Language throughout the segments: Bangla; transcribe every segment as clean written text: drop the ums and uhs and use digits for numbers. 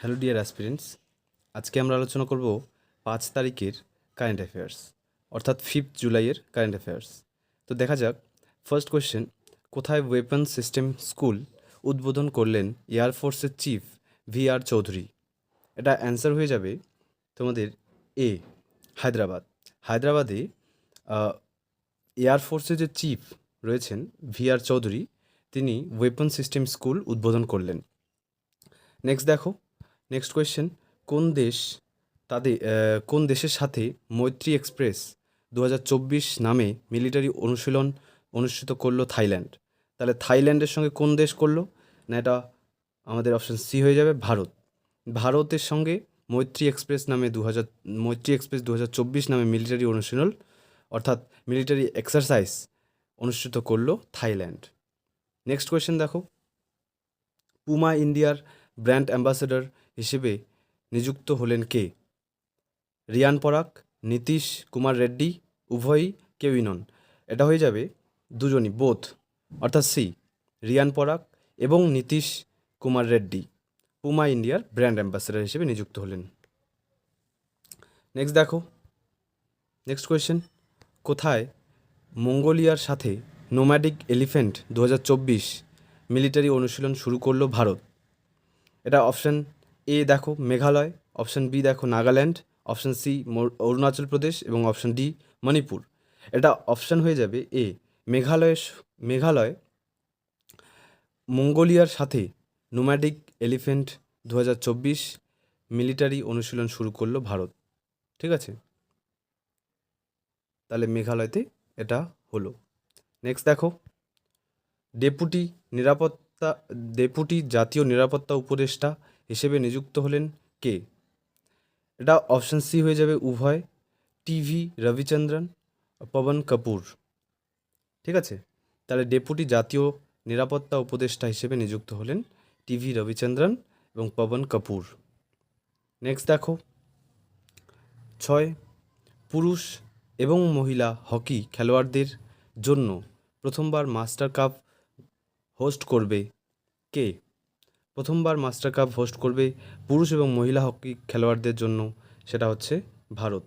হ্যালো ডিয়ার অ্যাসপিরেন্টস, আজকে আমরা আলোচনা করব 5 তারিখের কারেন্ট অ্যাফেয়ার্স, অর্থাৎ 5 জুলাইয়ের কারেন্ট অ্যাফেয়ার্স। তো দেখা যাক, ফার্স্ট কোয়েশ্চেন, কোথায় ওয়েপন সিস্টেম স্কুল উদ্বোধন করলেন এয়ারফোর্সের চিফ VR চৌধুরী? এটা অ্যান্সার হয়ে যাবে তোমাদের এ, হায়দ্রাবাদ। হায়দ্রাবাদে এয়ারফোর্সের যে চিফ রয়েছেন VR চৌধুরী, তিনি ওয়েপন সিস্টেম স্কুল উদ্বোধন করলেন। নেক্সট দেখো, নেক্সট কোয়েশ্চেন, কোন দেশের সাথে মৈত্রী এক্সপ্রেস 2024 নামে মিলিটারি অনুশীলন অনুষ্ঠিত করলো থাইল্যান্ড? তাহলে থাইল্যান্ডের সঙ্গে কোন দেশ করলো? না, এটা আমাদের অপশন সি হয়ে যাবে, ভারত। ভারতের সঙ্গে মৈত্রী এক্সপ্রেস 2024 নামে মিলিটারি অনুশীলন অর্থাৎ মিলিটারি এক্সারসাইজ অনুষ্ঠিত করলো থাইল্যান্ড। নেক্সট কোয়েশ্চেন দেখো, পুমা ইন্ডিয়ার ব্র্যান্ড অ্যাম্বাসেডর হিসেবে নিযুক্ত হলেন কে? রিয়ান পরাগ, নীতিশ কুমার রেড্ডি, উভয়ই, কেউই নন। এটা হয়ে যাবে দুজনই, বোথ, অর্থাৎ সি, রিয়ান পরাগ এবং নীতিশ কুমার রেড্ডি পুমা ইন্ডিয়ার ব্র্যান্ড অ্যাম্বাসেডর হিসেবে নিযুক্ত হলেন। নেক্সট দেখো, নেক্সট কোয়েশ্চেন, কোথায় মঙ্গোলিয়ার সাথে নোম্যাডিক এলিফ্যান্ট 2024 মিলিটারি অনুশীলন শুরু করলো ভারত? এটা অপশান এ দেখো মেঘালয়, অপশান বি দেখো নাগাল্যান্ড, অপশান সি অরুণাচল প্রদেশ এবং অপশান ডি মণিপুর। এটা অপশান হয়ে যাবে এ, মেঘালয় মঙ্গোলিয়ার সাথে নোম্যাডিক এলিফ্যান্ট 2024 মিলিটারি অনুশীলন শুরু করলো ভারত। ঠিক আছে, তাহলে মেঘালয়তে এটা হলো। নেক্সট দেখো, ডেপুটি জাতীয় নিরাপত্তা উপদেষ্টা হিসেবে নিযুক্ত হলেন কে? এটা অপশান সি হয়ে যাবে উভয়, টিভি রবিচন্দ্রন, পবন কাপুর। ঠিক আছে, তাহলে ডেপুটি জাতীয় নিরাপত্তা উপদেষ্টা হিসেবে নিযুক্ত হলেন টিভি রবিচন্দ্রন এবং পবন কাপুর। নেক্সট দেখো, 6, পুরুষ এবং মহিলা হকি খেলোয়াড়দের জন্য প্রথমবার মাস্টার কাপ হোস্ট করবে কে? প্রথমবার মাস্টার কাপ হোস্ট করবে পুরুষ এবং মহিলা হকি খেলোয়াড়দের জন্য, সেটা হচ্ছে ভারত।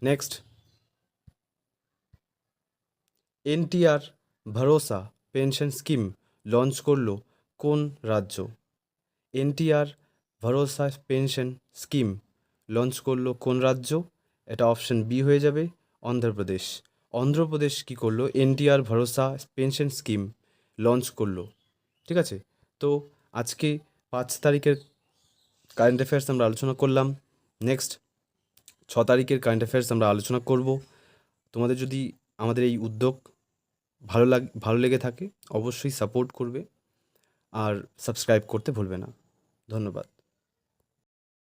নেক্সট, NTR ভরসা পেনশন স্কিম লঞ্চ করলো কোন রাজ্য? NTR ভরসা পেনশন স্কিম লঞ্চ করলো কোন রাজ্য? এটা অপশন বি হয়ে যাবে, অন্ধ্রপ্রদেশ। অন্ধ্রপ্রদেশ কী করলো? NTR ভরসা পেনশন স্কিম লঞ্চ করলো। ঠিক আছে, তো আজকে 5 তারিখের কারেন্ট অ্যাফেয়ার্স আমরা আলোচনা করলাম। নেক্সট 6 তারিখের কারেন্ট অ্যাফেয়ার্স আমরা আলোচনা করব। তোমাদের যদি আমাদের এই উদ্যোগ ভালো লেগে থাকে অবশ্যই সাপোর্ট করবে আর সাবস্ক্রাইব করতে ভুলবে না। ধন্যবাদ।